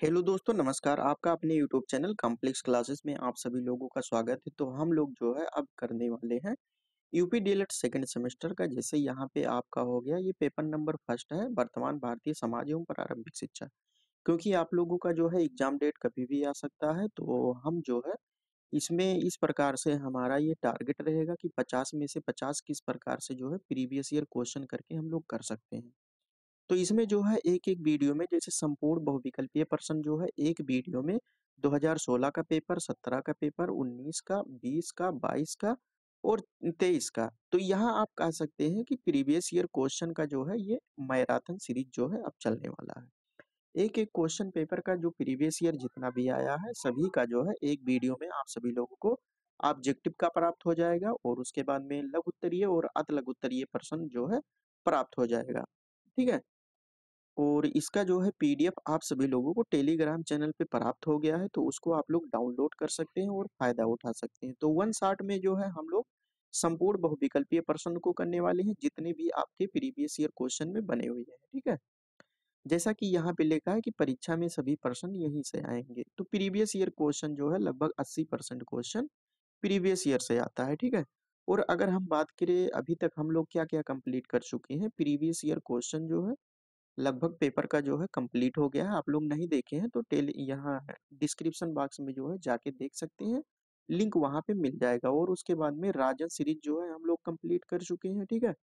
Hello दोस्तों, नमस्कार। आपका अपने यूट्यूब चैनल कॉम्प्लेक्स क्लासेस में आप सभी लोगों का स्वागत है। तो हम लोग जो है अब करने वाले हैं यूपी डीएलएड सेकंड सेमेस्टर का। जैसे यहाँ पे आपका हो गया, ये पेपर नंबर फर्स्ट है, वर्तमान भारतीय समाज एवं प्रारंभिक शिक्षा। क्योंकि आप लोगों का जो है एग्जाम डेट कभी भी आ सकता है, तो हम जो है इसमें इस प्रकार से हमारा ये टारगेट रहेगा कि 50 में से 50 किस प्रकार से जो है प्रीवियस ईयर क्वेश्चन करके हम लोग कर सकते हैं। तो इसमें जो है एक-एक वीडियो में जैसे संपूर्ण बहुविकल्पीय प्रश्न जो है एक वीडियो में 2016 का पेपर, 17 का पेपर, 19 का, 20 का, 22 का और 23 का। तो यहाँ आप कह सकते हैं कि प्रीवियस ईयर क्वेश्चन का जो है ये मैराथन सीरीज जो है अब चलने वाला है। एक-एक क्वेश्चन पेपर का जो प्रीवियस ईयर जितना भी आया है, सभी का जो है एक वीडियो में आप सभी लोगों को ऑब्जेक्टिव का प्राप्त हो जाएगा और उसके बाद में लघु उत्तरीय और अति लघु उत्तरीय प्रश्न जो है प्राप्त हो जाएगा। ठीक है? और इसका जो है पीडीएफ आप सभी लोगों को टेलीग्राम चैनल पे प्राप्त हो गया है, तो उसको आप लोग डाउनलोड कर सकते हैं और फायदा उठा सकते हैं। तो वन शॉट में जो है हम लोग संपूर्ण बहुविकल्पीय प्रश्न को करने वाले हैं, जितने भी आपके प्रीवियस ईयर क्वेश्चन में बने हुए हैं। ठीक है? जैसा कि यहाँ पे लिखा है कि परीक्षा में सभी प्रश्न यहीं से आएंगे। तो प्रीवियस ईयर क्वेश्चन जो है लगभग 80% क्वेश्चन प्रीवियस ईयर से आता है। ठीक है? और अगर हम बात करें अभी तक हम लोग क्या क्या कंप्लीट कर चुके हैं, प्रीवियस ईयर क्वेश्चन जो है लगभग पेपर का जो है कंप्लीट हो गया है। आप लोग नहीं देखे हैं तो टेली यहाँ डिस्क्रिप्शन बॉक्स में जो है जाके देख सकते हैं, लिंक वहाँ पे मिल जाएगा। और उसके बाद में राजन सीरीज जो है हम लोग कंप्लीट कर चुके हैं। ठीक है?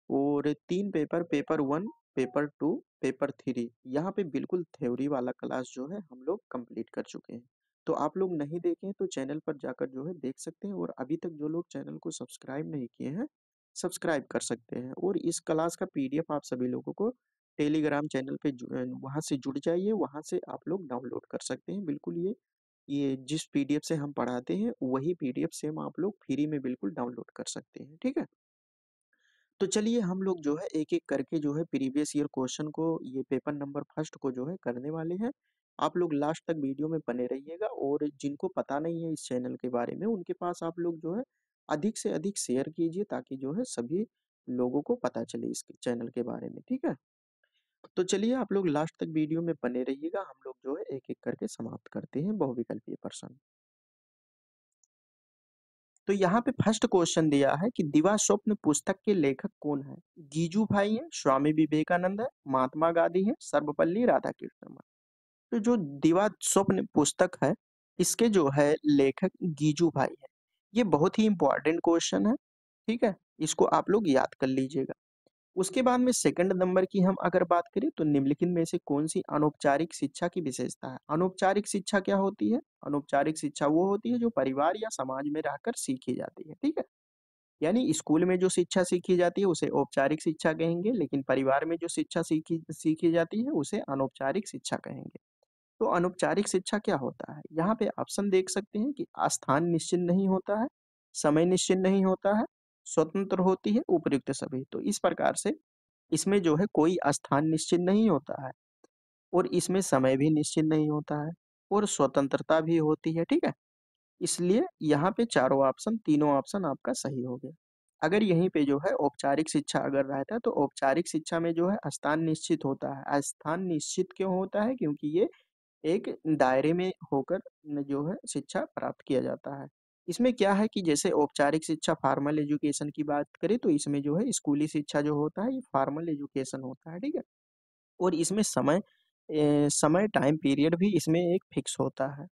और 3 पेपर, पेपर 1, पेपर 2, पेपर 3 यहाँ पे बिल्कुल थ्योरी वाला क्लास जो है हम लोग कंप्लीट कर चुके हैं। तो आप लोग नहीं देखे हैं तो चैनल पर जाकर जो है देख सकते हैं, और अभी तक जो लोग चैनल को सब्सक्राइब नहीं किए हैं, सब्सक्राइब कर सकते हैं। और इस क्लास का पीडीएफ आप सभी लोगों को टेलीग्राम चैनल पे वहाँ से जुड़ जाइए, वहाँ से आप लोग डाउनलोड कर सकते हैं। बिल्कुल ये जिस पीडीएफ से हम पढ़ाते हैं वही पीडीएफ सेम आप लोग फ्री में बिल्कुल डाउनलोड कर सकते हैं। ठीक है? तो चलिए हम लोग जो है एक-एक करके जो है प्रीवियस ईयर क्वेश्चन को ये पेपर नंबर फर्स्ट को जो है करने वाले हैं। आप लोग लास्ट तक वीडियो में बने रहिएगा, और जिनको पता नहीं है इस चैनल के बारे में उनके पास आप लोग जो है अधिक से अधिक शेयर कीजिए, ताकि जो है सभी लोगों को पता चले इस चैनल के बारे में। ठीक है? तो चलिए आप लोग लास्ट तक वीडियो में बने रहिएगा, हम लोग जो है एक-एक करके समाप्त करते हैं बहुविकल्पीय प्रश्न। तो यहाँ पे फर्स्ट क्वेश्चन दिया है कि दीवा स्वप्न पुस्तक के लेखक कौन है? गीजू भाई है, स्वामी विवेकानंद है, महात्मा गांधी है, सर्वपल्ली राधाकृष्णन है। तो जो दीवा स्वप्न पुस्तक है, इसके जो है लेखक गीजू भाई है। ये बहुत ही इंपॉर्टेंट क्वेश्चन है। ठीक है? इसको आप लोग याद कर लीजिएगा। उसके बाद में सेकंड नंबर की हम अगर बात करें तो निम्नलिखित में से कौन सी अनौपचारिक शिक्षा की विशेषता है? अनौपचारिक शिक्षा क्या होती है? अनौपचारिक शिक्षा वो होती है जो परिवार या समाज में रहकर सीखी जाती है। ठीक है? यानी स्कूल में जो शिक्षा सीखी जाती है उसे औपचारिक शिक्षा कहेंगे, लेकिन परिवार में जो शिक्षा सीखी सीखी जाती है उसे अनौपचारिक शिक्षा कहेंगे। तो अनौपचारिक शिक्षा क्या होता है? यहाँ पे ऑप्शन देख सकते हैं कि स्थान निश्चित नहीं होता है, समय निश्चित नहीं होता है, स्वतंत्र होती है, उपयुक्त सभी। तो इस प्रकार से इसमें जो है कोई स्थान निश्चित नहीं होता है, और इसमें समय भी निश्चित नहीं होता है, और स्वतंत्रता भी होती है। ठीक है? इसलिए यहाँ पे चारों ऑप्शन, तीनों ऑप्शन आपका सही हो गया। अगर यहीं पे जो है औपचारिक शिक्षा अगर रहता तो औपचारिक शिक्षा में जो है स्थान निश्चित होता है। स्थान निश्चित क्यों होता है? क्योंकि ये एक दायरे में होकर न जो है शिक्षा प्राप्त किया जाता है। इसमें क्या है कि जैसे औपचारिक शिक्षा फॉर्मल एजुकेशन की बात करें तो इसमें जो है स्कूली शिक्षा जो होता है ये फॉर्मल एजुकेशन होता है। ठीक है? और इसमें समय टाइम पीरियड भी इसमें एक फिक्स होता है,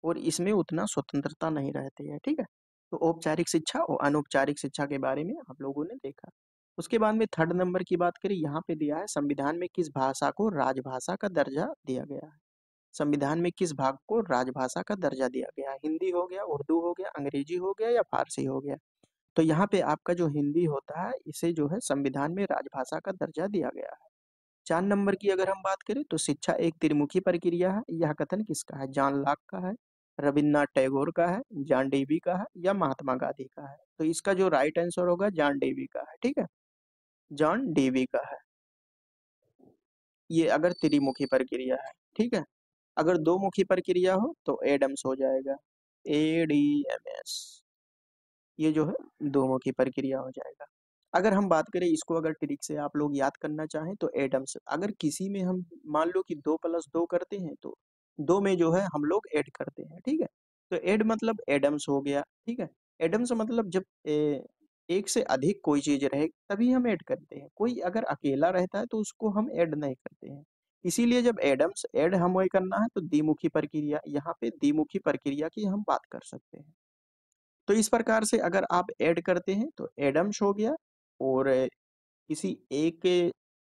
और इसमें उतना स्वतंत्रता नहीं रहती है। ठीक है? तो औपचारिक शिक्षा और अनौपचारिक शिक्षा के बारे में आप लोगों ने देखा। उसके बाद में थर्ड नंबर की बात करें, यहाँ पे दिया है संविधान में किस भाषा को राजभाषा का दर्जा दिया गया है? संविधान में किस भाग को राजभाषा का दर्जा दिया गया है? हिंदी हो गया, उर्दू हो गया, अंग्रेजी हो गया या फारसी हो गया? तो यहाँ पे आपका जो हिंदी होता है इसे जो है संविधान में राजभाषा का दर्जा दिया गया है। 4 नंबर की अगर हम बात करें तो शिक्षा एक त्रिमुखी प्रक्रिया है, यह कथन किसका है? जॉन लॉक का है, रविन्द्रनाथ टैगोर का है, जॉन डेवी का है या महात्मा गांधी का है? तो इसका जो राइट आंसर होगा जॉन डेवी का है। ठीक है? जॉन डेवी का है। ये अगर त्रिमुखी प्रक्रिया है। ठीक है? अगर दो मुखी प्रक्रिया हो तो एडम्स हो जाएगा, एडीएमएस। ये जो है दो मुखी प्रक्रिया हो जाएगा। अगर हम बात करें इसको, अगर ट्रिक से आप लोग याद करना चाहें तो एडम्स, अगर किसी में हम मान लो कि 2+2 करते हैं तो 2 में जो है हम लोग ऐड करते हैं, ठीक है। तो ऐड मतलब एडम्स हो गया, ठीक है। एडम्स मतलब जब एक से अधिक कोई चीज रहे तभी हम ऐड करते हैं, कोई अगर अकेला रहता है तो उसको हम ऐड नहीं करते हैं। इसीलिए जब एडम्स ऐड हमें करना है तो द्विमुखी प्रक्रिया, यहाँ पे द्विमुखी प्रक्रिया की हम बात कर सकते हैं। तो इस प्रकार से अगर आप ऐड करते हैं तो एडम्स हो गया, और किसी एक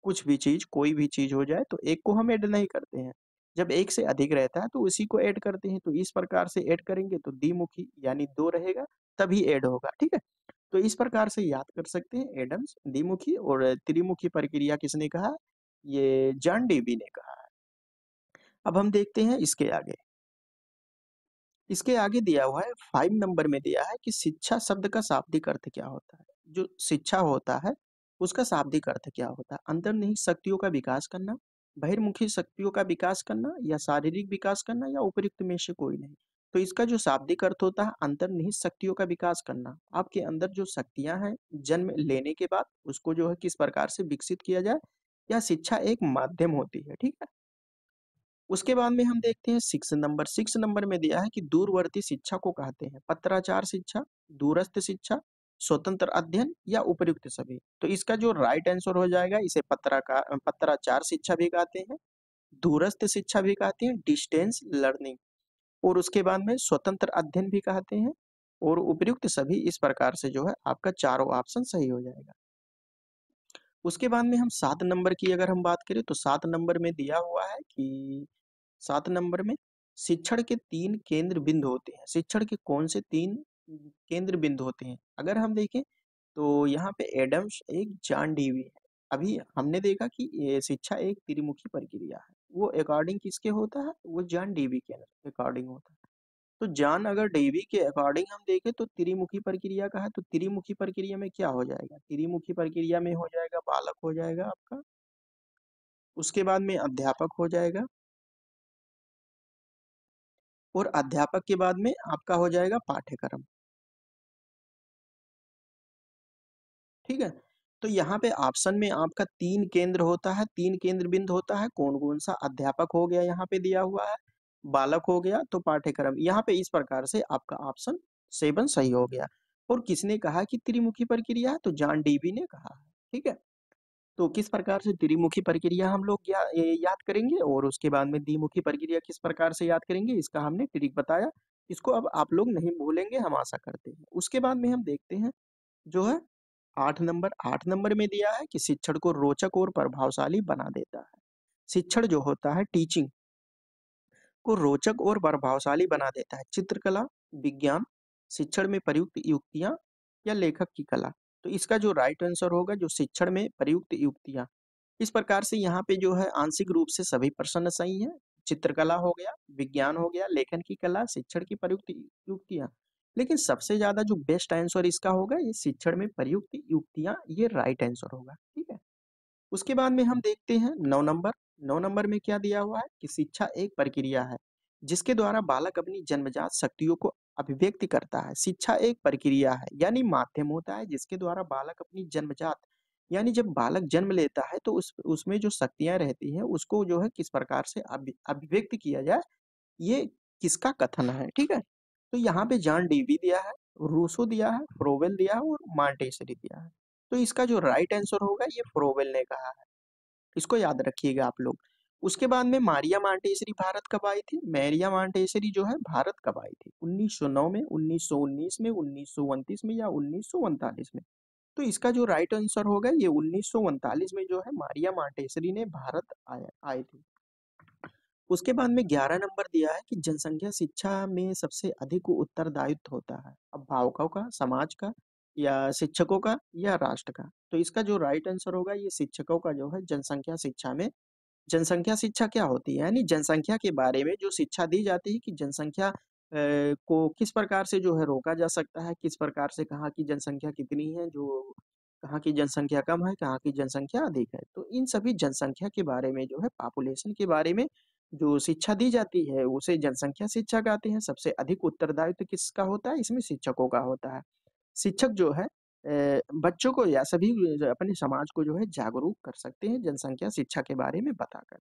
कुछ भी चीज, कोई भी चीज हो जाए तो एक को हम ऐड नहीं करते हैं, जब एक से अधिक रहता है तो उसी को ऐड करते हैं। तो इस प्रकार से ऐड करेंगे तो द्विमुखी यानी दो रहेगा तभी ऐड होगा, ठीक है। तो इस प्रकार से याद कर सकते हैं एडम्स, द्विमुखी और त्रिमुखी प्रक्रिया किसने कहा, ये जॉन डेवी ने कहा है। अब हम देखते हैं इसके आगे। इसके आगे दिया हुआ है 5 नंबर में दिया है कि शिक्षा शब्द का शाब्दिक अर्थ क्या होता है। जो शिक्षा होता है उसका शाब्दिक अर्थ क्या होता है, अंतर्निहित शक्तियों का विकास करना, बहिर्मुखी शक्तियों का विकास करना, या शारीरिक विकास करना, या उपयुक्त में से कोई नहीं। तो इसका जो शाब्दिक अर्थ होता है अंतर्निहित शक्तियों का विकास करना, आपके अंदर जो शक्तियां हैं जन्म लेने के बाद उसको जो है किस प्रकार से विकसित किया जाए, या शिक्षा एक माध्यम होती है, ठीक है। उसके बाद में हम देखते हैं 6 नंबर। 6 नंबर में दिया है कि दूरवर्ती शिक्षा को कहते हैं पत्राचार शिक्षा, दूरस्थ शिक्षा, स्वतंत्र अध्ययन, या उपयुक्त सभी। तो इसका जो राइट आंसर हो जाएगा, इसे पत्राचार शिक्षा भी कहते हैं, दूरस्थ शिक्षा भी कहते हैं, डिस्टेंस लर्निंग, और उसके बाद में स्वतंत्र अध्ययन भी कहते हैं, और उपयुक्त सभी। इस प्रकार से जो है आपका चारों ऑप्शन सही हो जाएगा। उसके बाद में हम 7 नंबर की अगर हम बात करें तो 7 नंबर में दिया हुआ है कि 7 नंबर में शिक्षण के 3 केंद्र बिंदु होते हैं। शिक्षण के कौन से 3 केंद्र बिंदु होते हैं, अगर हम देखें तो यहाँ पे एडम्स एक, जॉन डीवी है। अभी हमने देखा कि ये शिक्षा एक त्रिमुखी प्रक्रिया है, वो अकॉर्डिंग किसके होता है, वो जॉन डीवी के अकॉर्डिंग होता है। तो जॉन अगर डीवी के अकॉर्डिंग हम देखें तो त्रिमुखी प्रक्रिया का है, तो त्रिमुखी प्रक्रिया में क्या हो जाएगा, त्रिमुखी प्रक्रिया में हो जाएगा बालक हो जाएगा आपका, उसके बाद में अध्यापक हो जाएगा, और अध्यापक के बाद में आपका हो जाएगा पाठ्यक्रम, ठीक है। तो यहाँ पे ऑप्शन में आपका 3 केंद्र होता है, 3 केंद्र बिंदु होता है, कौन कौन सा, अध्यापक हो गया यहाँ पे दिया हुआ है, बालक हो गया, तो पाठ्यक्रम। यहाँ पे इस प्रकार से आपका ऑप्शन 7 सही हो गया। और किसने कहा कि त्रिमुखी प्रक्रिया है, तो जॉन डीवी ने कहा है, ठीक है। तो किस प्रकार से त्रिमुखी प्रक्रिया हम लोग याद करेंगे, और उसके बाद में द्विमुखी प्रक्रिया किस प्रकार से याद करेंगे, इसका हमने ट्रिक बताया। इसको अब आप लोग नहीं भूलेंगे, हम आशा करते हैं। उसके बाद में हम देखते हैं जो है 8 नंबर। 8 नंबर में दिया है कि शिक्षण को रोचक और प्रभावशाली बना देता है। शिक्षण जो होता है, टीचिंग को रोचक और प्रभावशाली बना देता है। चित्रकला, विज्ञान, शिक्षण में प्रयुक्त युक्तियां, या लेखक की कला। तो इसका जो राइट आंसर होगा, जो शिक्षण में प्रयुक्त युक्तियां। इस प्रकार से यहाँ पे जो है आंशिक रूप से सभी प्रश्न सही है। चित्रकला हो गया, विज्ञान हो गया, लेखन की कला, शिक्षण की प्रयुक्त युक्तियां। लेकिन सबसे ज्यादा जो बेस्ट आंसर इसका होगा, ये शिक्षण में प्रयुक्त युक्तियां, ये राइट आंसर होगा, ठीक है। उसके बाद में हम देखते हैं 9 नंबर। 9 नंबर में क्या दिया हुआ है कि शिक्षा एक प्रक्रिया है जिसके द्वारा बालक अपनी जन्मजात शक्तियों को अभिव्यक्त करता है। शिक्षा एक प्रक्रिया है यानी माध्यम होता है जिसके द्वारा बालक अपनी जन्मजात, यानी जब बालक जन्म लेता है तो उसमें जो शक्तियां रहती हैं उसको जो है किस प्रकार से अभिव्यक्त किया जाए, ये किसका कथन है, ठीक है। तो यहाँ पे जॉन डीवी दिया है, रूसो दिया है, फ्रोवेल दिया है, और मार्टेसरी दिया है। तो इसका जो राइट आंसर होगा, ये फ्रोवेल ने कहा है। इसको याद रखिएगा आप लोग। उसके बाद में मारिया मांटेसरी भारत कब आई थी, मारिया मांटेसरी जो है भारत कब आई थी, 1909 में, 1919 में, 1929 में, या 1939 में। तो इसका जो राइट आंसर होगा, ये 1939 में जो है मारिया मांटेसरी ने भारत आए थे। उसके बाद में 11 नंबर दिया है कि जनसंख्या शिक्षा में सबसे अधिक उत्तरदायित्व होता है, अभिभावकों का, समाज का, या शिक्षकों का, या राष्ट्र का। तो इसका जो राइट आंसर होगा, ये शिक्षकों का जो है जनसंख्या शिक्षा में। जनसंख्या शिक्षा क्या होती है, यानी जनसंख्या के बारे में जो शिक्षा दी जाती है कि जनसंख्या को किस प्रकार से जो है रोका जा सकता है, किस प्रकार से कहाँ की जनसंख्या कितनी है, जो कहाँ की जनसंख्या कम है, कहाँ की जनसंख्या अधिक है। तो इन सभी जनसंख्या के बारे में जो है, पॉपुलेशन के बारे में जो शिक्षा दी जाती है उसे जनसंख्या शिक्षा कहते हैं। सबसे अधिक उत्तरदायित्व किसका होता है, इसमें शिक्षकों का होता है। शिक्षक जो है बच्चों को या सभी अपने समाज को जो है जागरूक कर सकते हैं जनसंख्या शिक्षा के बारे में बताकर।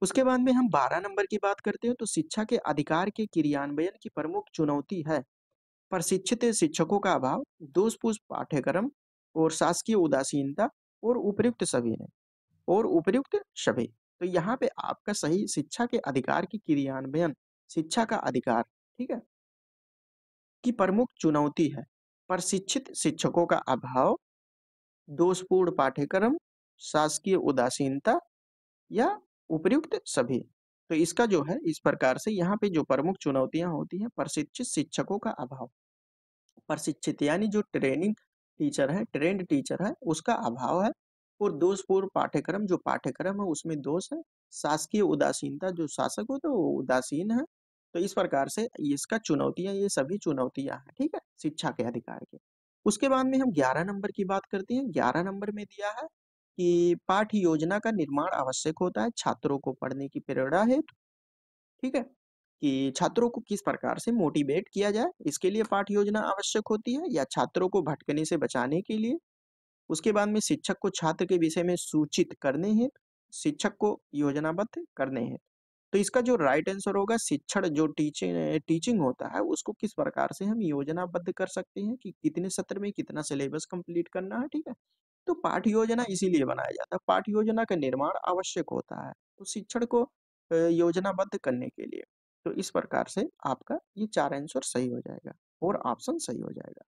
उसके बाद में हम 12 नंबर की बात करते हैं तो शिक्षा के अधिकार के क्रियान्वयन की प्रमुख चुनौती है प्रशिक्षित शिक्षकों का अभाव, दोषपूर्ण पाठ्यक्रम और शासकीय उदासीनता और उपयुक्त सभी ने और उपयुक्त सभी। तो यहाँ पे आपका सही शिक्षा के अधिकार की क्रियान्वयन, शिक्षा का अधिकार, ठीक है, की प्रमुख चुनौती है प्रशिक्षित शिक्षकों का अभाव, दोषपूर्ण पाठ्यक्रम, शासकीय उदासीनता या उपयुक्त सभी। तो इसका जो है इस प्रकार से यहाँ पे जो प्रमुख चुनौतियां होती हैं प्रशिक्षित शिक्षकों का अभाव, प्रशिक्षित यानी जो ट्रेनिंग टीचर है, ट्रेंड टीचर है, उसका अभाव है। और दोषपूर्ण पाठ्यक्रम, जो पाठ्यक्रम है उसमें दोष है। शासकीय उदासीनता, जो शासक होता है वो उदासीन है। तो इस प्रकार से इसका चुनौतियां, ये सभी चुनौतियां हैं, ठीक है, शिक्षा के अधिकार के। उसके बाद में हम 11 नंबर की बात करते हैं। 11 नंबर में दिया है कि पाठ्य योजना का निर्माण आवश्यक होता है छात्रों को पढ़ने की प्रेरणा हेतु, ठीक है, कि छात्रों को किस प्रकार से मोटिवेट किया जाए, इसके लिए पाठ योजना आवश्यक होती है या छात्रों को भटकने से बचाने के लिए। उसके बाद में शिक्षक को छात्र के विषय में सूचित करने हेतु, शिक्षक को योजनाबद्ध करने हैं। तो इसका जो राइट आंसर होगा, शिक्षण जो टीचिंग टीचिंग होता है उसको किस प्रकार से हम योजनाबद्ध कर सकते हैं कि कितने सत्र में कितना सिलेबस कंप्लीट करना है, ठीक है। तो पाठ योजना इसीलिए बनाया जाता है, पाठ योजना का निर्माण आवश्यक होता है तो शिक्षण को योजनाबद्ध करने के लिए। तो इस प्रकार से आपका ये 4 आंसर सही हो जाएगा और ऑप्शन सही हो जाएगा।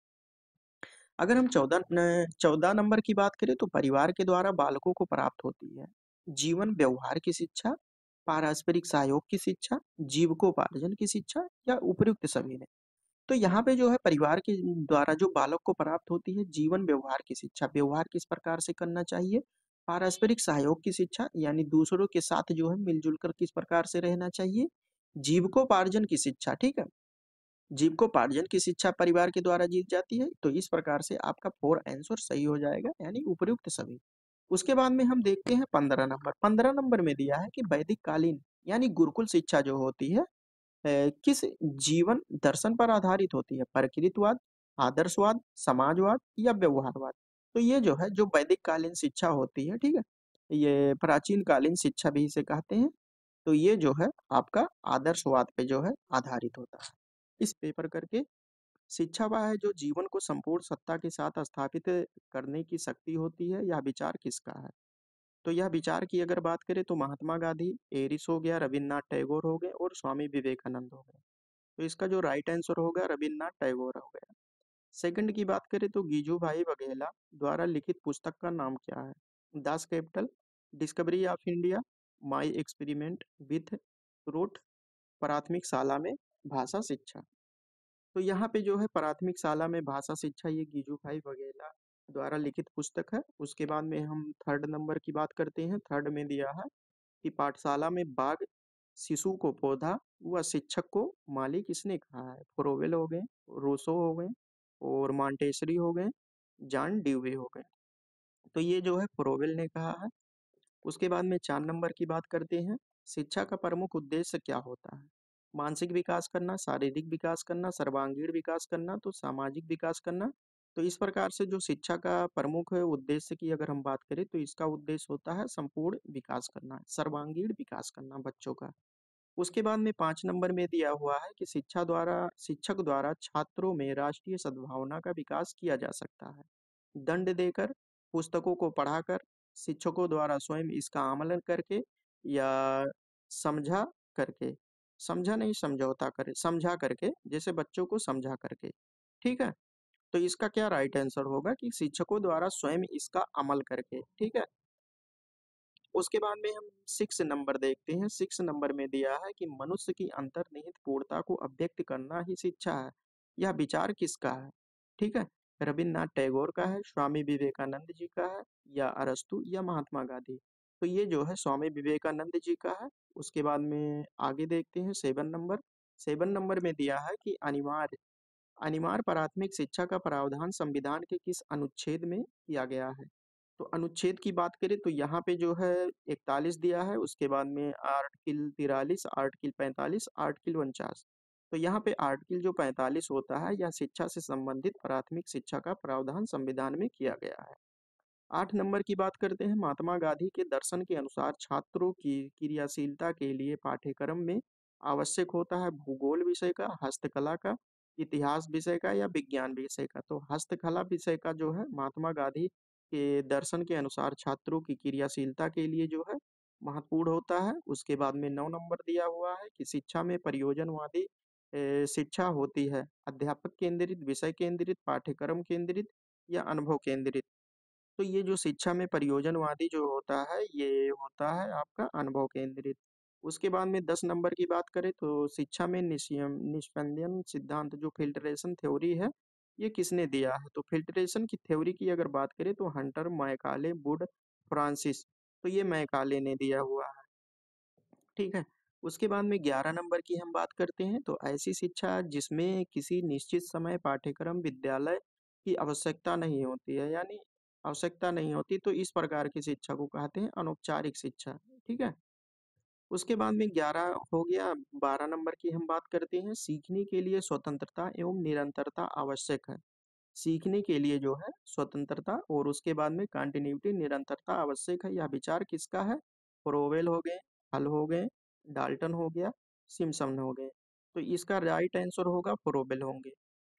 अगर हम 14 नंबर की बात करें तो परिवार के द्वारा बालकों को प्राप्त होती है जीवन व्यवहार की शिक्षा, पारस्परिक सहयोग की शिक्षा, जीविकोपार्जन की शिक्षा या उपयुक्त सभी ने। तो यहाँ पे जो है परिवार के द्वारा जो बालक को प्राप्त होती है जीवन व्यवहार की शिक्षा, व्यवहार किस प्रकार से करना चाहिए, पारस्परिक सहयोग की शिक्षा यानी दूसरों के साथ जो है मिलजुल कर किस प्रकार से रहना चाहिए, जीविकोपार्जन की शिक्षा, ठीक है, जीविकोपार्जन की शिक्षा परिवार के द्वारा दी जाती है। तो इस प्रकार से आपका 4 आंसर सही हो जाएगा यानी उपयुक्त सभी। उसके बाद में हम देखते हैं 15 नंबर। 15 नंबर में दिया है कि वैदिक कालीन यानी गुरुकुल शिक्षा जो होती है किस जीवन दर्शन पर आधारित होती है, प्रकृतिवाद, आदर्शवाद, समाजवाद या व्यवहारवाद। तो ये जो है जो वैदिक कालीन शिक्षा होती है, ठीक है, ये प्राचीन कालीन शिक्षा भी इसे कहते हैं। तो ये जो है आपका आदर्शवाद पे जो है आधारित होता है। इस पेपर करके शिक्षा वह है जो जीवन को संपूर्ण सत्ता के साथ स्थापित करने की शक्ति होती है, यह विचार किसका है। तो यह विचार की अगर बात करें तो महात्मा गांधी, एरिस हो गया, रविन्द्रनाथ टैगोर हो गए और स्वामी विवेकानंद हो गए। तो इसका जो राइट आंसर होगा रविन्द्रनाथ टैगोर हो गया। सेकंड की बात करें तो गीजू भाई बघेला द्वारा लिखित पुस्तक का नाम क्या है, Das Kapital, discovery of India, my experiment with truth, प्राथमिक शाला में भाषा शिक्षा। तो यहाँ पे जो है प्राथमिक शाला में भाषा शिक्षा, ये गीजू भाई बघेला द्वारा लिखित पुस्तक है। उसके बाद में हम थर्ड नंबर की बात करते हैं। थर्ड में दिया है कि पाठशाला में बाघ शिशु को पौधा व शिक्षक को माली किसने कहा है, फ्रोवेल हो गए, रूसो हो गए और मॉन्टेसरी हो गए, जॉन ड्यूवे हो गए। तो ये जो है फ्रोवेल ने कहा है। उसके बाद में 4 नंबर की बात करते हैं। शिक्षा का प्रमुख उद्देश्य क्या होता है, मानसिक विकास करना, शारीरिक विकास करना, सर्वांगीण विकास करना, तो सामाजिक विकास करना। तो इस प्रकार से जो शिक्षा का प्रमुख उद्देश्य की अगर हम बात करें तो इसका उद्देश्य होता है संपूर्ण विकास करना, सर्वांगीण विकास करना बच्चों का। उसके बाद में 5 नंबर में दिया हुआ है कि शिक्षक द्वारा छात्रों में राष्ट्रीय सद्भावना का विकास किया जा सकता है दंड देकर, पुस्तकों को पढ़ाकर, शिक्षकों द्वारा स्वयं इसका आमलन करके या समझा करके, समझा नहीं समझौता करे, समझा करके, जैसे बच्चों को समझा करके, ठीक है। तो इसका क्या राइट आंसर होगा कि शिक्षकों द्वारा स्वयं इसका अमल करके, ठीक है। उसके बाद में हम 6 नंबर देखते हैं। 6 नंबर में दिया है कि मनुष्य की अंतर्निहित पूर्णता को अभिव्यक्त करना ही शिक्षा है, यह विचार किसका है, ठीक है, रविन्द्रनाथ टैगोर का है, स्वामी विवेकानंद जी का है या अरस्तु या महात्मा गांधी। तो ये जो है स्वामी विवेकानंद जी का है। उसके बाद में आगे देखते हैं 7 नंबर। 7 नंबर में दिया है कि अनिवार्य अनिवार्य प्राथमिक शिक्षा का प्रावधान संविधान के किस अनुच्छेद में किया गया है। तो अनुच्छेद की बात करें तो यहाँ पे जो है 41 दिया है। उसके बाद में आर्टिकल 43, आर्टिकल 45, आर्टिकल 49। तो यहाँ पे आर्टिकल जो 45 होता है, यह शिक्षा से संबंधित प्राथमिक शिक्षा का प्रावधान संविधान में किया गया है। 8 नंबर की बात करते हैं। महात्मा गांधी के दर्शन के अनुसार छात्रों की क्रियाशीलता के लिए पाठ्यक्रम में आवश्यक होता है भूगोल विषय का, हस्तकला का, इतिहास विषय का या विज्ञान विषय का। तो हस्तकला विषय का जो है महात्मा गांधी के दर्शन के अनुसार छात्रों की क्रियाशीलता के लिए जो है महत्वपूर्ण होता है। उसके बाद में 9 नंबर दिया हुआ है कि शिक्षा में प्रयोजनवादी शिक्षा होती है, अध्यापक केंद्रित, विषय केंद्रित, पाठ्यक्रम केंद्रित या अनुभव केंद्रित। तो ये जो शिक्षा में प्रयोजनवादी जो होता है, ये होता है आपका अनुभव केंद्रित। उसके बाद में 10 नंबर की बात करें तो शिक्षा में निष्पंदन सिद्धांत जो फिल्ट्रेशन थ्योरी है, ये किसने दिया है? तो फिल्ट्रेशन की थ्योरी की अगर बात करें तो हंटर, मैकाले, वुड, फ्रांसिस। तो ये मैकाले ने दिया हुआ है, ठीक है। उसके बाद में 11 नंबर की हम बात करते हैं तो ऐसी शिक्षा जिसमें किसी निश्चित समय पाठ्यक्रम विद्यालय की आवश्यकता नहीं होती है, यानी आवश्यकता नहीं होती, तो इस प्रकार की शिक्षा को कहते हैं अनौपचारिक शिक्षा, ठीक है। उसके बाद में 11 हो गया। 12 नंबर की हम बात करते हैं। सीखने के लिए स्वतंत्रता एवं निरंतरता आवश्यक है। सीखने के लिए जो है स्वतंत्रता और उसके बाद में कंटिन्यूटी निरंतरता आवश्यक है। यह विचार किसका है? प्रोवेल हो गए, हल हो गए, डाल्टन हो गया, सिम्पसन हो गए। तो इसका राइट आंसर होगा प्रोवेल होंगे।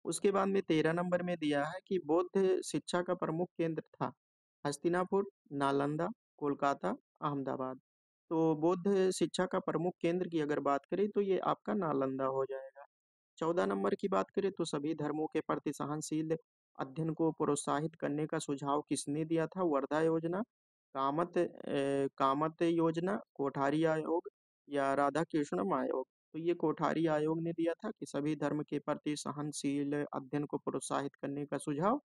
उसके बाद में 13 नंबर में दिया है कि बौद्ध शिक्षा का प्रमुख केंद्र था हस्तिनापुर, नालंदा, कोलकाता, अहमदाबाद। तो बौद्ध शिक्षा का प्रमुख केंद्र की अगर बात करें तो ये आपका नालंदा हो जाएगा। 14 नंबर की बात करें तो सभी धर्मों के प्रति सहनशील अध्ययन को प्रोत्साहित करने का सुझाव किसने दिया था? वर्धा योजना, कामत योजना, कोठारी आयोग या राधा कृष्णम आयोग। तो ये कोठारी आयोग ने दिया था कि सभी धर्म के प्रति सहनशील अध्ययन को प्रोत्साहित करने का सुझाव।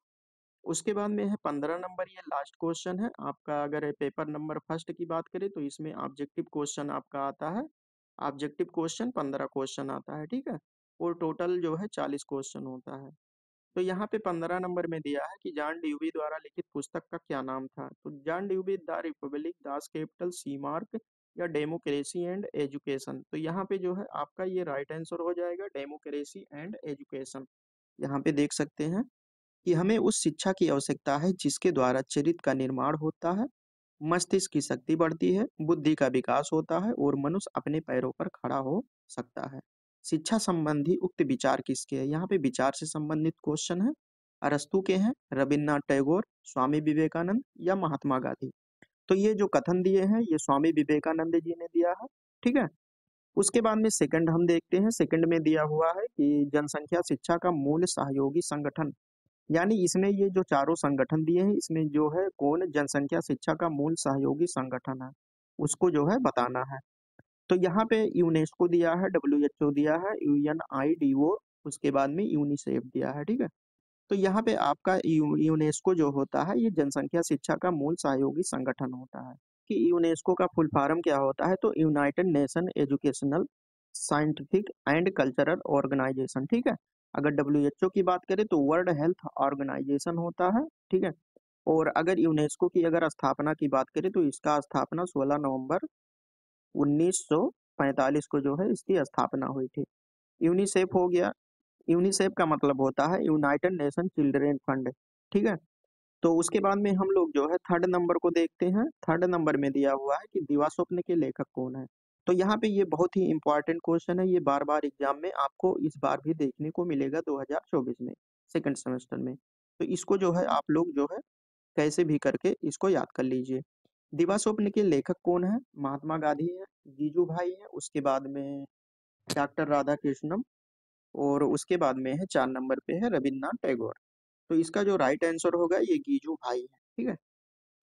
उसके बाद में है 15 नंबर, ये लास्ट क्वेश्चन है आपका। अगर पेपर नंबर फर्स्ट की बात करें तो इसमें ऑब्जेक्टिव क्वेश्चन आपका आता है। ऑब्जेक्टिव क्वेश्चन 15 क्वेश्चन आता है, ठीक है। और टोटल जो है 40 क्वेश्चन होता है। तो यहाँ पे 15 नंबर में दिया है कि जॉन ड्यूवी द्वारा लिखित पुस्तक का क्या नाम था? तो John Dewey the republic, Das Kapital, सी मार्क या डेमोक्रेसी एंड एजुकेशन। तो यहाँ पे जो है आपका ये राइट आंसर हो जाएगा डेमोक्रेसी एंड एजुकेशन। यहाँ पे देख सकते हैं कि हमें उस शिक्षा की आवश्यकता है जिसके द्वारा चरित्र का निर्माण होता है, मस्तिष्क की शक्ति बढ़ती है, बुद्धि का विकास होता है और मनुष्य अपने पैरों पर खड़ा हो सकता है। शिक्षा संबंधी उक्त विचार किसके हैं? यहाँ पे विचार से संबंधित क्वेश्चन है। अरस्तु के हैं, रविन्द्रनाथ टैगोर, स्वामी विवेकानंद या महात्मा गांधी। तो ये जो कथन दिए हैं ये स्वामी विवेकानंद जी ने दिया है, ठीक है। उसके बाद में सेकंड हम देखते हैं। सेकंड में दिया हुआ है कि जनसंख्या शिक्षा का मूल सहयोगी संगठन, यानी इसमें ये जो चारों संगठन दिए हैं इसमें जो है कौन जनसंख्या शिक्षा का मूल सहयोगी संगठन है, उसको जो है बताना है। तो यहाँ पे यूनेस्को दिया है, डब्ल्यूएचओ दिया है, यूएनआईडीओ, उसके बाद में यूनिसेफ दिया है, ठीक है। तो यहाँ पे आपका यूनेस्को जो होता है ये जनसंख्या शिक्षा का मूल सहयोगी संगठन होता है। कि यूनेस्को का फुल फॉर्म क्या होता है? तो United Nation Educational, Scientific and Cultural Organization, ठीक है। अगर डब्ल्यूएचओ की बात करें तो वर्ल्ड हेल्थ ऑर्गेनाइजेशन होता है, ठीक है। और अगर यूनेस्को की अगर स्थापना की बात करें तो इसका स्थापना 16 नवंबर 1945 को जो है इसकी स्थापना हुई थी। यूनिसेफ हो गया। यूनिसेफ का मतलब होता है यूनाइटेड नेशन चिल्ड्रेन फंड, ठीक है। तो उसके बाद में हम लोग जो है थर्ड नंबर को देखते हैं। थर्ड नंबर में दिया हुआ है कि दीवा स्वप्न के लेखक कौन है? तो यहाँ पे ये बहुत ही इंपॉर्टेंट क्वेश्चन है, ये बार बार एग्जाम में आपको इस बार भी देखने को मिलेगा 2024 में सेकंड सेमेस्टर में। तो इसको जो है आप लोग जो है कैसे भी करके इसको याद कर लीजिए। दीवा स्वप्न के लेखक कौन है? महात्मा गांधी है, जीजू भाई है, उसके बाद में डॉक्टर राधा कृष्णन, और उसके बाद में है 4 नंबर पे है रविन्द्रनाथ टैगोर। तो इसका जो राइट आंसर होगा ये गीजू भाई है, ठीक है।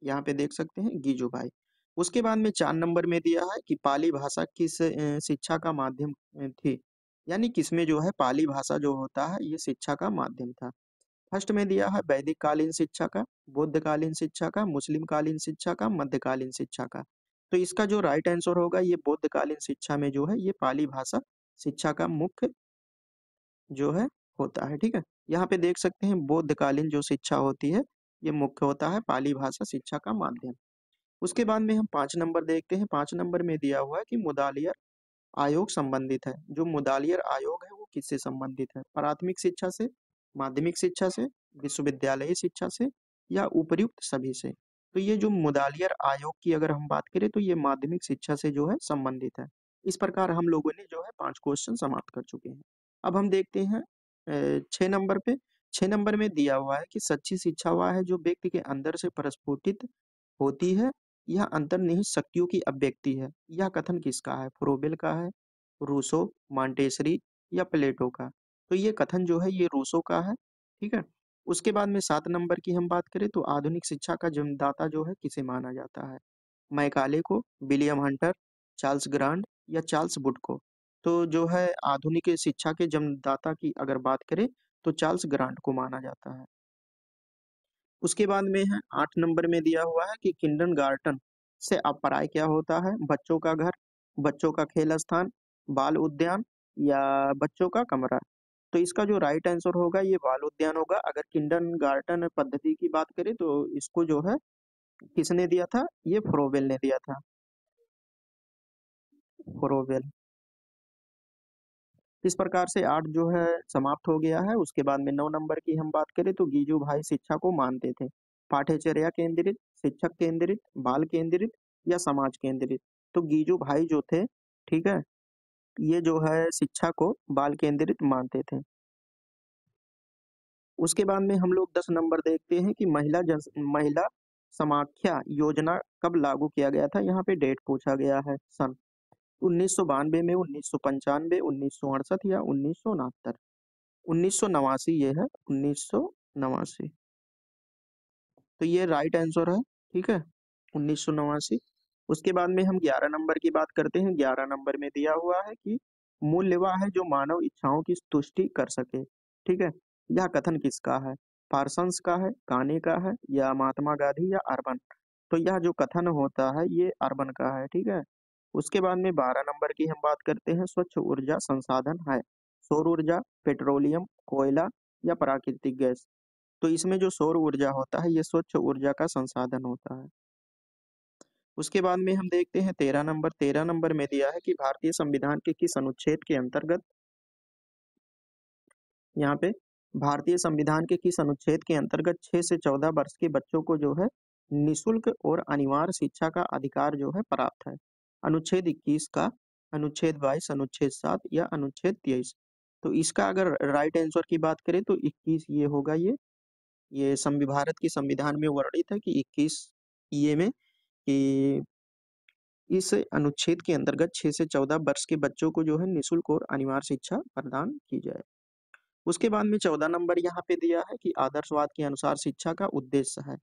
यहाँ पे देख सकते हैं गीजू भाई। उसके बाद में 4 नंबर में दिया है कि पाली भाषा किस शिक्षा का माध्यम थी, यानी किसमें जो है पाली भाषा जो होता है ये शिक्षा का माध्यम था। फर्स्ट में दिया है वैदिक कालीन शिक्षा का, बुद्ध कालीन शिक्षा का, मुस्लिम कालीन शिक्षा का, मध्यकालीन शिक्षा का। तो इसका जो राइट आंसर होगा ये बुद्ध कालीन शिक्षा में जो है ये पाली भाषा शिक्षा का मुख्य जो है होता है, ठीक है। यहाँ पे देख सकते हैं बौद्धकालीन जो शिक्षा होती है ये मुख्य होता है पाली भाषा शिक्षा का माध्यम। उसके बाद में हम 5 नंबर देखते हैं। 5 नंबर में दिया हुआ है कि मुदालियर आयोग संबंधित है। जो मुदालियर आयोग है वो किससे संबंधित है? प्राथमिक शिक्षा से, माध्यमिक शिक्षा से, विश्वविद्यालयी शिक्षा से या उपर्युक्त सभी से? तो ये जो मुदालियर आयोग की अगर हम बात करें तो ये माध्यमिक शिक्षा से जो है संबंधित है। इस प्रकार हम लोगों ने जो है 5 क्वेश्चन समाप्त कर चुके हैं। अब हम देखते हैं 6 नंबर पे। 6 नंबर में दिया हुआ है कि सच्ची शिक्षा वह है जो व्यक्ति के अंदर से प्रस्फुटित होती है, यह अंतर्निहित शक्तियों की अभिव्यक्ति है। यह कथन किसका है? फ्रोबेल का है, रूसो, मॉन्टेसरी या प्लेटो का? तो ये कथन जो है ये रूसो का है, ठीक है? उसके बाद में 7 नंबर की हम बात करें तो आधुनिक शिक्षा का जन्मदाता जो है किसे माना जाता है? मैकाले को, विलियम हंटर, चार्ल्स ग्रांड या चार्ल्स वुड को? तो जो है आधुनिक शिक्षा के जन्मदाता की अगर बात करें तो चार्ल्स ग्रांड को माना जाता है। उसके बाद में है 8 नंबर में दिया हुआ है कि किंडरगार्टन से अपराय क्या होता है? बच्चों का घर, बच्चों का खेल स्थान, बाल उद्यान या बच्चों का कमरा? तो इसका जो राइट आंसर होगा ये बाल उद्यान होगा। अगर किंडरगार्टन पद्धति की बात करें तो इसको जो है किसने दिया था? ये फ्रोबेल ने दिया था। फ्रोबेल। इस प्रकार से 8 जो है समाप्त हो गया है। उसके बाद में 9 नंबर की हम बात करें तो गीजू भाई शिक्षा को मानते थे पाठ्यचर्या केंद्रित, शिक्षक केंद्रित, बाल केंद्रित या समाज केंद्रित? तो गीजू भाई जो थे, ठीक है, ये जो है शिक्षा को बाल केंद्रित मानते थे। उसके बाद में हम लोग 10 नंबर देखते हैं कि महिला समाख्या योजना कब लागू किया गया था? यहाँ पे डेट पूछा गया है, सन 1992 में, 1995, 1968 या 1969? 1989 ये है, 1989। तो ये राइट आंसर है, ठीक है, 1989। उसके बाद में हम 11 नंबर की बात करते हैं। 11 नंबर में दिया हुआ है कि मूल्य वह है जो मानव इच्छाओं की तुष्टि कर सके, ठीक है। यह कथन किसका है? पार्सन्स का है, काने का है या महात्मा गांधी या अर्बन? तो यह जो कथन होता है ये अर्बन का है, ठीक है। उसके बाद में 12 नंबर की हम बात करते हैं। स्वच्छ ऊर्जा संसाधन है सौर ऊर्जा, पेट्रोलियम, कोयला या प्राकृतिक गैस? तो इसमें जो सौर ऊर्जा होता है ये स्वच्छ ऊर्जा का संसाधन होता है। उसके बाद में हम देखते हैं 13 नंबर। 13 नंबर में दिया है कि भारतीय संविधान के किस अनुच्छेद के अंतर्गत, यहाँ पे भारतीय संविधान के किस अनुच्छेद के अंतर्गत 6 से 14 वर्ष के बच्चों को जो है निशुल्क और अनिवार्य शिक्षा का अधिकार जो है प्राप्त है? अनुच्छेद 21 का, अनुच्छेद 22, अनुच्छेद 7 या अनुच्छेद 23? तो इसका अगर राइट आंसर की बात करें तो 21 ये होगा। ये भारत के संविधान में वर्णित है कि 21 ये में कि इस अनुच्छेद के अंतर्गत 6 से 14 वर्ष के बच्चों को जो है निःशुल्क और अनिवार्य शिक्षा प्रदान की जाए। उसके बाद में 14 नंबर यहाँ पे दिया है कि आदर्शवाद के अनुसार शिक्षा का उद्देश्य है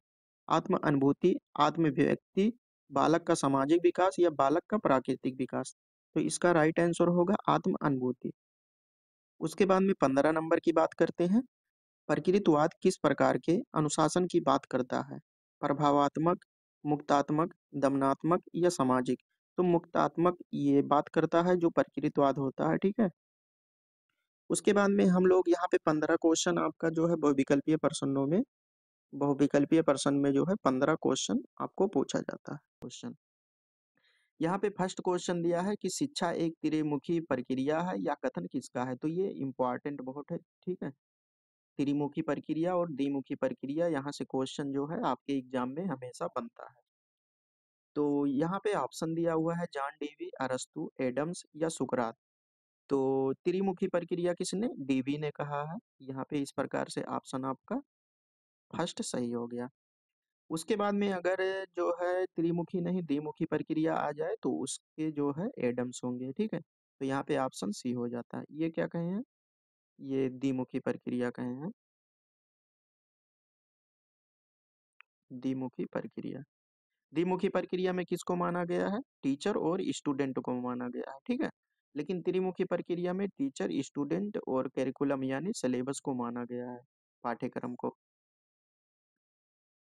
आत्म अनुभूति, आत्म व्यक्ति, बालक का सामाजिक विकास या बालक का प्राकृतिक विकास? तो इसका राइट आंसर होगा आत्म अनुभूति। उसके बाद में 15 नंबर की बात करते हैं। प्रकृतिवाद किस प्रकार के अनुशासन की बात करता है? प्रभावात्मक, मुक्तात्मक, दमनात्मक या सामाजिक? तो मुक्तात्मक ये बात करता है जो प्रकृतिवाद होता है, ठीक है। उसके बाद में हम लोग यहाँ पे 15 क्वेश्चन आपका जो है बहुविकल्पीय प्रश्न में जो है 15 क्वेश्चन आपको पूछा जाता है। क्वेश्चन यहाँ पे फर्स्ट क्वेश्चन दिया है कि शिक्षा एक त्रिमुखी प्रक्रिया है या कथन किसका है? तो ये इम्पोर्टेंट बहुत है, ठीक है। त्रिमुखी प्रक्रिया और द्विमुखी प्रक्रिया, यहाँ से क्वेश्चन जो है आपके एग्जाम में हमेशा बनता है। तो यहाँ पे ऑप्शन दिया हुआ है जॉन डीवी, अरस्तु, एडम्स या सुकरात? तो त्रिमुखी प्रक्रिया किसने? डीवी ने कहा है। यहाँ पे इस प्रकार से ऑप्शन आपका फर्स्ट सही हो गया। उसके बाद में अगर जो है त्रिमुखी नहीं द्विमुखी प्रक्रिया आ जाए तो उसके जो है एडम्स होंगे, ठीक है। तो यहाँ पे ऑप्शन सी हो जाता है। ये क्या कहे हैं? ये द्विमुखी प्रक्रिया कहे हैं, द्विमुखी प्रक्रिया। द्विमुखी प्रक्रिया में किसको माना गया है? टीचर और स्टूडेंट को माना गया है, ठीक है। लेकिन त्रिमुखी प्रक्रिया में टीचर, स्टूडेंट और करिकुलम यानी सिलेबस को माना गया है, पाठ्यक्रम को।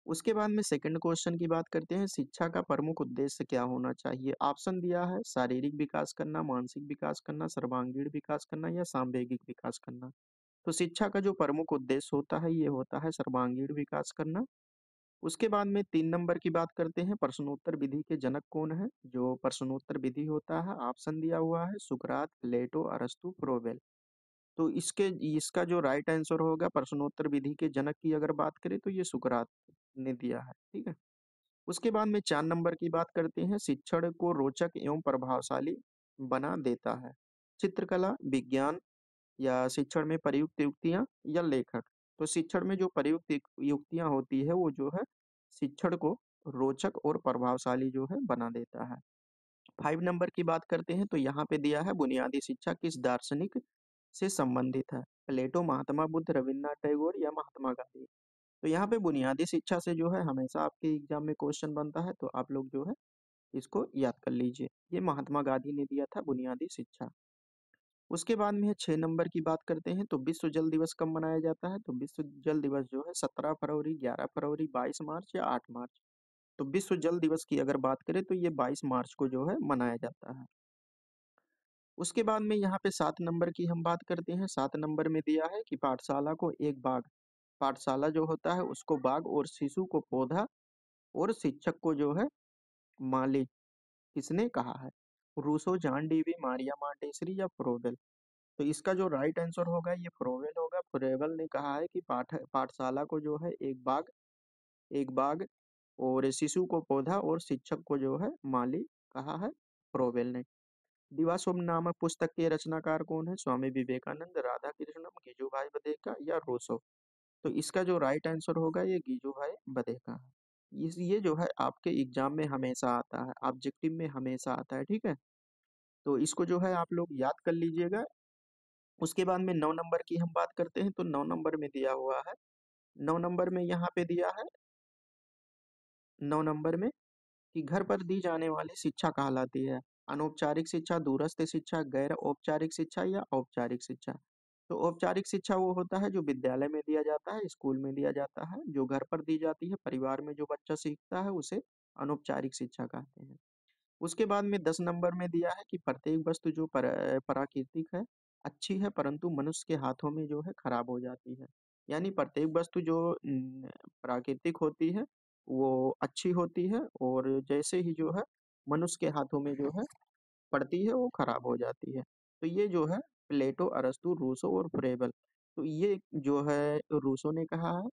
उसके बाद में सेकंड क्वेश्चन की बात करते हैं। शिक्षा का प्रमुख उद्देश्य क्या होना चाहिए? ऑप्शन दिया है शारीरिक विकास करना, मानसिक विकास करना, सर्वांगीण विकास करना या सांवेगिक विकास करना? तो शिक्षा का जो प्रमुख उद्देश्य होता है ये होता है सर्वांगीण विकास करना। उसके बाद में 3 नंबर की बात करते हैं। प्रश्नोत्तर विधि के जनक कौन है? जो प्रश्नोत्तर विधि होता है ऑप्शन दिया हुआ है सुकरात, प्लेटो, अरस्तु, फ्रोबेल। तो इसका जो राइट आंसर होगा प्रश्नोत्तर विधि के जनक की अगर बात करें तो ये सुकरात ने दिया है, ठीक है। उसके बाद में 4 नंबर की बात करते हैं, शिक्षण को रोचक एवं प्रभावशाली बना देता है। चित्रकला, विज्ञान या शिक्षण में प्रयुक्त युक्तियां या लेखक। तो शिक्षण में जो प्रयुक्त युक्तियां होती है वो जो है शिक्षण को रोचक और प्रभावशाली जो है बना देता है। 5 नंबर की बात करते हैं तो यहाँ पे दिया है बुनियादी शिक्षा किस दार्शनिक से संबंधित है। प्लेटो, महात्मा बुद्ध, रविन्द्रनाथ टैगोर या महात्मा गांधी। तो यहाँ पे बुनियादी शिक्षा से जो है हमेशा आपके एग्जाम में क्वेश्चन बनता है, तो आप लोग जो है इसको याद कर लीजिए। ये महात्मा गांधी ने दिया था बुनियादी शिक्षा। उसके बाद में 6 नंबर की बात करते हैं तो विश्व जल दिवस कब मनाया जाता है। तो विश्व जल दिवस जो है 17 फरवरी, 11 फरवरी, 22 मार्च या 8 मार्च। तो विश्व जल दिवस की अगर बात करें तो ये 22 मार्च को जो है मनाया जाता है। उसके बाद में यहाँ पे 7 नंबर की हम बात करते हैं। 7 नंबर में दिया है कि पाठशाला को एक बाग, पाठशाला जो होता है उसको बाग और शिशु को पौधा और शिक्षक को जो है माली किसने कहा है। Rousseau, John Dewey, Maria Montessori या फ्रोबेल। तो इसका जो राइट आंसर होगा ये फ्रोवेल होगा। फ्रोवेल ने कहा है कि पाठशाला को जो है एक बाग और शिशु को पौधा और शिक्षक को जो है माली कहा है फ्रोवेल ने। दिवास्वप्न नामक पुस्तक के रचनाकार कौन है। स्वामी विवेकानंद, राधा कृष्णन, गिजुभाई बधेका या रोसो। तो इसका जो राइट आंसर होगा ये गिजुभाई बधेका है। ये जो है आपके एग्जाम में हमेशा आता है, ऑब्जेक्टिव में हमेशा आता है, ठीक है। तो इसको जो है आप लोग याद कर लीजिएगा। उसके बाद में 9 नंबर की हम बात करते हैं तो 9 नंबर में दिया हुआ है, 9 नंबर में यहाँ पे दिया है 9 नंबर में कि घर पर दी जाने वाली शिक्षा कहलाती है अनौपचारिक शिक्षा, दूरस्थ शिक्षा, गैर औपचारिक शिक्षा या औपचारिक शिक्षा। तो औपचारिक शिक्षा वो होता है जो विद्यालय में दिया जाता है, स्कूल में दिया जाता है। जो घर पर दी जाती है, परिवार में जो बच्चा सीखता है उसे अनौपचारिक शिक्षा कहते हैं। उसके बाद में 10 नंबर में दिया है कि प्रत्येक वस्तु जो प्राकृतिक है अच्छी है परंतु मनुष्य के हाथों में जो है खराब हो जाती है। यानी प्रत्येक वस्तु जो प्राकृतिक होती है वो अच्छी होती है और जैसे ही जो है मनुष्य के हाथों में जो है पड़ती है वो खराब हो जाती है। तो ये जो है प्लेटो, अरस्तू, रूसो और फ्रेबल। तो ये जो है रूसो ने कहा है।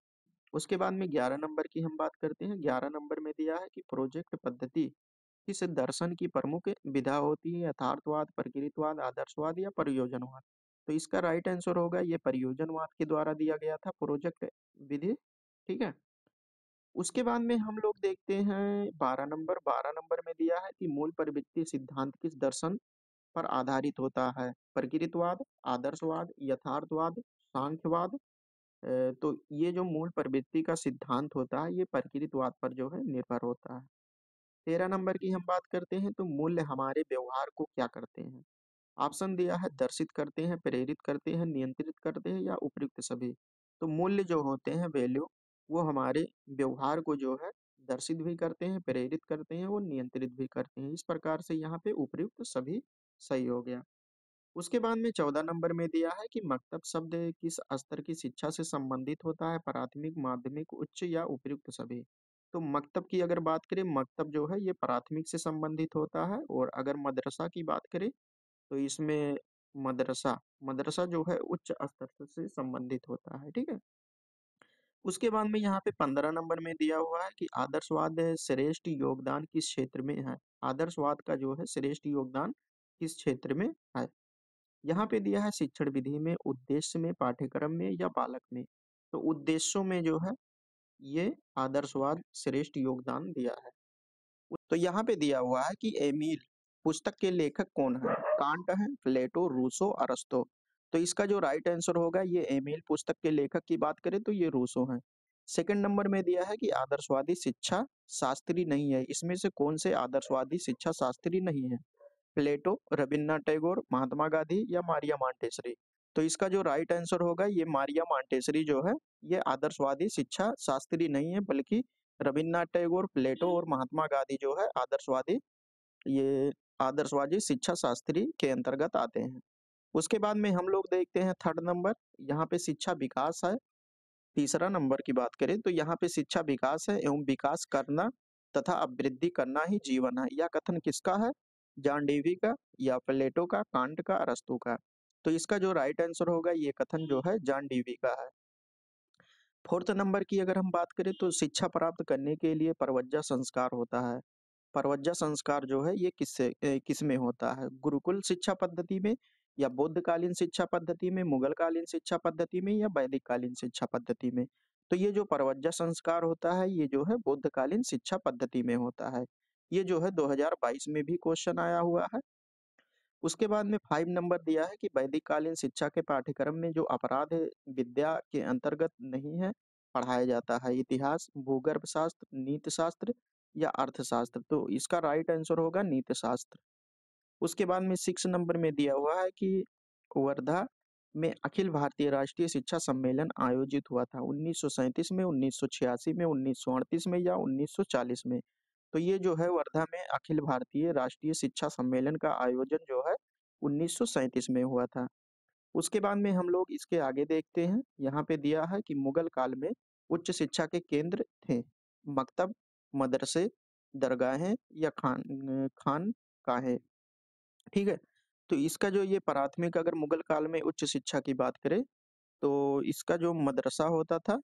उसके बाद में 11 नंबर की हम बात करते हैं। 11 नंबर में दिया है कि प्रोजेक्ट पद्धति किस दर्शन की प्रमुख विधा होती है। यथार्थवाद, प्रकृतिवाद, आदर्शवाद या प्रयोजनवाद। तो इसका राइट आंसर होगा ये प्रयोजनवाद के द्वारा दिया गया था प्रोजेक्ट विधि, ठीक है। उसके बाद में हम लोग देखते हैं 12 नंबर में दिया है कि मूल प्रवृत्ति सिद्धांत किस दर्शन पर आधारित होता है। प्रकृतिवाद, आदर्शवाद, यथार्थवाद, सांख्यवाद। तो ये जो मूल प्रवृत्ति का सिद्धांत होता है ये प्रकृतिवाद पर जो है निर्भर होता है। 13 नंबर की हम बात करते हैं तो मूल्य हमारे व्यवहार को क्या करते हैं। ऑप्शन दिया है दर्शित करते हैं, प्रेरित करते हैं, नियंत्रित करते हैं या उपयुक्त सभी। तो मूल्य जो होते हैं वैल्यू वो हमारे व्यवहार को जो है दर्शित भी करते हैं, प्रेरित करते हैं और नियंत्रित भी करते हैं। इस प्रकार से यहाँ पे उपयुक्त सभी सही हो गया। उसके बाद में 14 नंबर में दिया है कि मकतब शब्द किस स्तर की शिक्षा से संबंधित होता है। प्राथमिक, माध्यमिक, उच्च या उपयुक्त सभी। तो मकतब की अगर बात करें, मकतब जो है ये प्राथमिक से संबंधित होता है और अगर मदरसा की बात करें तो इसमें मदरसा मदरसा जो है उच्च स्तर से संबंधित होता है, ठीक है। उसके बाद में यहाँ पे 15 नंबर में दिया हुआ है कि आदर्शवाद श्रेष्ठ योगदान किस क्षेत्र में है। आदर्शवाद का जो है श्रेष्ठ योगदान किस क्षेत्र में है। यहाँ पे दिया है शिक्षण विधि में, उद्देश्य में, पाठ्यक्रम में या बालक में। तो उद्देश्यों में जो है ये आदर्शवाद श्रेष्ठ योगदान दिया है। तो यहाँ पे दिया हुआ है कि एमिल पुस्तक के लेखक कौन है। कांट है, प्लेटो, रूसो, अरस्तो। तो इसका जो राइट आंसर होगा ये एमिल पुस्तक के लेखक की बात करें तो ये रूसो है। सेकंड नंबर में दिया है कि आदर्शवादी शिक्षा शास्त्री नहीं है। इसमें से कौन से आदर्शवादी शिक्षा शास्त्री नहीं है। प्लेटो, रविन्द्रनाथ टैगोर, महात्मा गांधी या मारिया मांटेसरी। तो इसका जो राइट आंसर होगा ये मारिया मांटेसरी जो है ये आदर्शवादी शिक्षा शास्त्री नहीं है बल्कि रविन्द्रनाथ टैगोर, प्लेटो और महात्मा गांधी जो है ये आदर्शवादी शिक्षा शास्त्री के अंतर्गत आते हैं। उसके बाद में हम लोग देखते हैं थर्ड नंबर, यहाँ पे शिक्षा विकास है। तीसरा नंबर की बात करें तो यहाँ पे शिक्षा विकास है एवं विकास करना तथा अभिवृद्धि करना ही जीवन है। यह कथन किसका है। जॉन डेवी का या प्लेटो का, कांट का, अरस्तू का। तो इसका जो राइट आंसर होगा ये कथन जो है जॉन डीवी का है। फोर्थ नंबर की अगर हम बात करें तो शिक्षा प्राप्त करने के लिए प्रवज्जा संस्कार होता है। प्रवज्जा संस्कार जो है ये किस में होता है? गुरुकुल शिक्षा पद्धति में, या बौद्धकालीन शिक्षा पद्धति में, मुगल कालीन शिक्षा पद्धति में, या वैदिक कालीन शिक्षा पद्धति में? तो ये जो प्रवज्जा संस्कार होता है ये जो है बौद्धकालीन शिक्षा पद्धति में होता है। ये जो है 2022 में भी क्वेश्चन आया हुआ है। उसके बाद में 5 नंबर दिया है कि वैदिक कालीन शिक्षा के पाठ्यक्रम में जो अपराध विद्या के अंतर्गत नहीं है पढ़ाया जाता है, इतिहास, भूगर्भ शास्त्र, नीति शास्त्र या अर्थशास्त्र। तो इसका राइट आंसर होगा नीति शास्त्र। उसके बाद में 6 नंबर में दिया हुआ है कि वर्धा में अखिल भारतीय राष्ट्रीय शिक्षा सम्मेलन आयोजित हुआ था 1937 में, 1986 में, 1938 में या 1940 में। तो ये जो है वर्धा में अखिल भारतीय राष्ट्रीय शिक्षा सम्मेलन का आयोजन जो है 1937 में हुआ था। उसके बाद में हम लोग इसके आगे देखते हैं, यहाँ पे दिया है कि मुगल काल में उच्च शिक्षा के केंद्र थे, मकतब, मदरसे, दरगाहें या खानकाहें। ठीक है, तो इसका जो ये प्राथमिक, अगर मुगल काल में उच्च शिक्षा की बात करें तो इसका जो मदरसा होता था,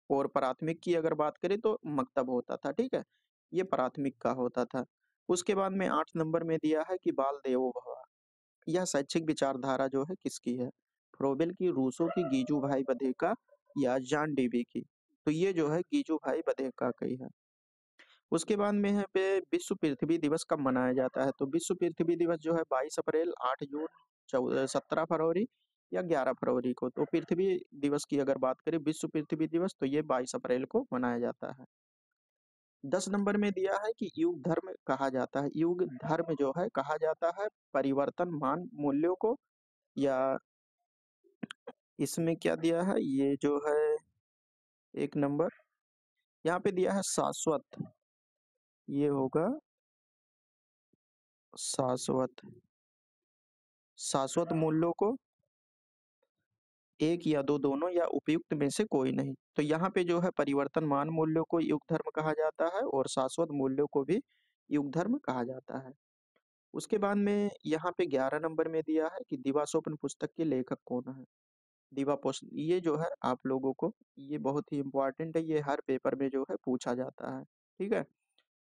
और प्राथमिक की अगर बात करें तो मकतब होता था। ठीक है, ये प्राथमिक का होता था। उसके बाद में 8 नंबर में दिया है कि बाल देवो भव, यह शैक्षिक विचारधारा जो है किसकी है? फ्रोबेल की, रूसो की, गीजू भाई बधेका या जॉन डीवी की? तो ये जो है गीजू भाई बधेका की है। उसके बाद में है पे विश्व पृथ्वी दिवस कब मनाया जाता है? तो विश्व पृथ्वी दिवस जो है 22 अप्रैल, 8 जून, 17 फरवरी या 11 फरवरी को। तो पृथ्वी दिवस की अगर बात करें, विश्व पृथ्वी दिवस, तो ये 22 अप्रैल को मनाया जाता है। 10 नंबर में दिया है कि युग धर्म कहा जाता है, युग धर्म जो है कहा जाता है परिवर्तनमान मूल्यों को, या इसमें क्या दिया है ये जो है एक नंबर यहाँ पे दिया है शाश्वत, ये होगा शाश्वत, शाश्वत मूल्यों को, एक या दो, दोनों या उपयुक्त में से कोई नहीं। तो यहाँ पे जो है परिवर्तनमान मूल्यों को युग धर्म कहा जाता है और शाश्वत मूल्यों को भी युग धर्म कहा जाता है। उसके बाद में यहाँ पे 11 नंबर में दिया है कि दिवा स्वप्न पुस्तक के लेखक कौन है? दिवा पोस्ट, ये जो है आप लोगों को ये बहुत ही इम्पोर्टेंट है, ये हर पेपर में जो है पूछा जाता है। ठीक है,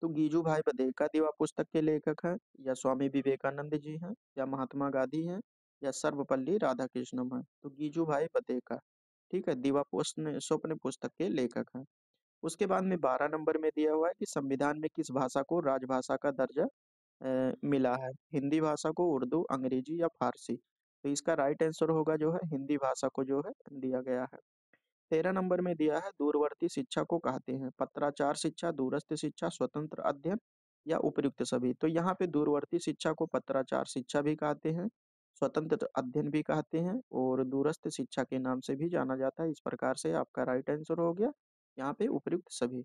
तो गीजू भाई बधेका दिवा पुस्तक के लेखक हैं, या स्वामी विवेकानंद जी हैं, या महात्मा गांधी हैं, या सर्वपल्ली राधाकृष्णन हैं? तो गीजू भाई बधेका, ठीक है, दिवा स्वप्न स्वप्न पुस्तक के लेखक हैं। उसके बाद में 12 नंबर में दिया हुआ है कि संविधान में किस भाषा को राजभाषा का दर्जा मिला है? हिंदी भाषा को, उर्दू, अंग्रेजी या फारसी? तो इसका राइट आंसर होगा जो है हिंदी भाषा को जो है दिया गया है। 13 नंबर में दिया है दूरवर्ती शिक्षा को कहते हैं पत्राचार शिक्षा, दूरस्थ शिक्षा, स्वतंत्र अध्ययन या उपयुक्त सभी? तो यहाँ पे दूरवर्ती शिक्षा को पत्राचार शिक्षा भी कहते हैं, स्वतंत्र अध्ययन भी कहते हैं, और दूरस्थ शिक्षा के नाम से भी जाना जाता है। इस प्रकार से आपका राइट आंसर हो गया यहाँ पे उपयुक्त सभी।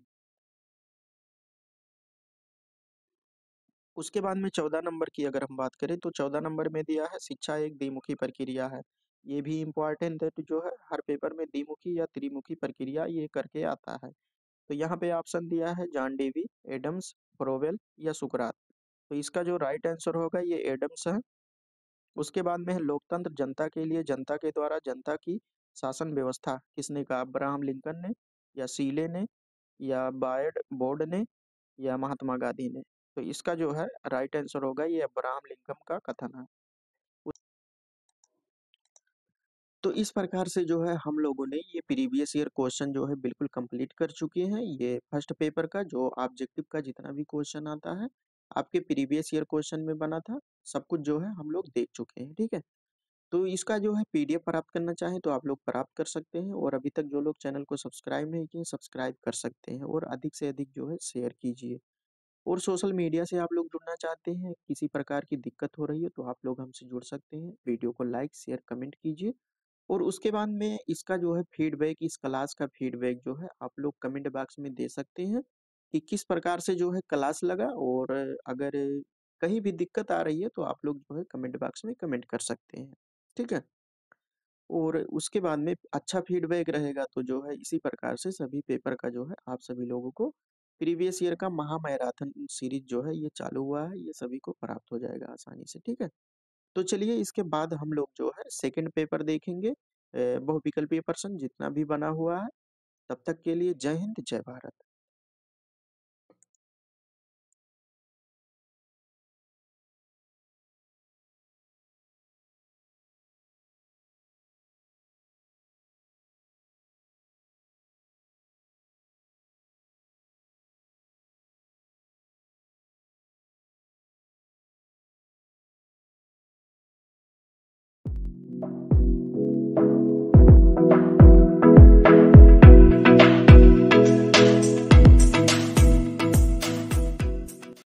उसके बाद में 14 नंबर की अगर हम बात करें तो 14 नंबर में दिया है शिक्षा एक द्विमुखी प्रक्रिया है। ये भी इम्पोर्टेंट है, तो जो है हर पेपर में द्विमुखी या त्रिमुखी प्रक्रिया ये करके आता है। तो यहाँ पे ऑप्शन दिया है जॉन डेवी, एडम्स, फ्रोवेल या सुकरात? तो इसका जो राइट आंसर होगा ये एडम्स है। उसके बाद में है लोकतंत्र जनता के लिए, जनता के द्वारा, जनता की शासन व्यवस्था किसने कहा? अब्राहम लिंकन ने, या सीले ने, या बायड बोर्ड ने, या महात्मा गांधी ने? तो इसका जो है राइट आंसर होगा ये अब्राहम लिंकन का कथन है। तो इस प्रकार से जो है हम लोगों ने ये प्रीवियस ईयर क्वेश्चन जो है बिल्कुल कंप्लीट कर चुके हैं। ये फर्स्ट पेपर का जो ऑब्जेक्टिव का जितना भी क्वेश्चन आता है आपके प्रीवियस ईयर क्वेश्चन में बना था, सब कुछ जो है हम लोग देख चुके हैं। ठीक है, तो इसका जो है पीडीएफ प्राप्त करना चाहें तो आप लोग प्राप्त कर सकते हैं, और अभी तक जो लोग चैनल को सब्सक्राइब नहीं किए सब्सक्राइब कर सकते हैं, और अधिक से अधिक जो है शेयर कीजिए। और सोशल मीडिया से आप लोग जुड़ना चाहते हैं, किसी प्रकार की दिक्कत हो रही है तो आप लोग हमसे जुड़ सकते हैं। वीडियो को लाइक शेयर कमेंट कीजिए, और उसके बाद में इसका जो है फीडबैक, इस क्लास का फीडबैक जो है आप लोग कमेंट बॉक्स में दे सकते हैं कि किस प्रकार से जो है क्लास लगा, और अगर कहीं भी दिक्कत आ रही है तो आप लोग जो है कमेंट बॉक्स में कमेंट कर सकते हैं। ठीक है, और उसके बाद में अच्छा फीडबैक रहेगा तो जो है इसी प्रकार से सभी पेपर का जो है आप सभी लोगों को प्रीवियस ईयर का महा मैराथन सीरीज जो है ये चालू हुआ है, ये सभी को प्राप्त हो जाएगा आसानी से। ठीक है, तो चलिए इसके बाद हम लोग जो है सेकंड पेपर देखेंगे, बहुविकल्पीय प्रश्न जितना भी बना हुआ है। तब तक के लिए जय हिंद, जय भारत।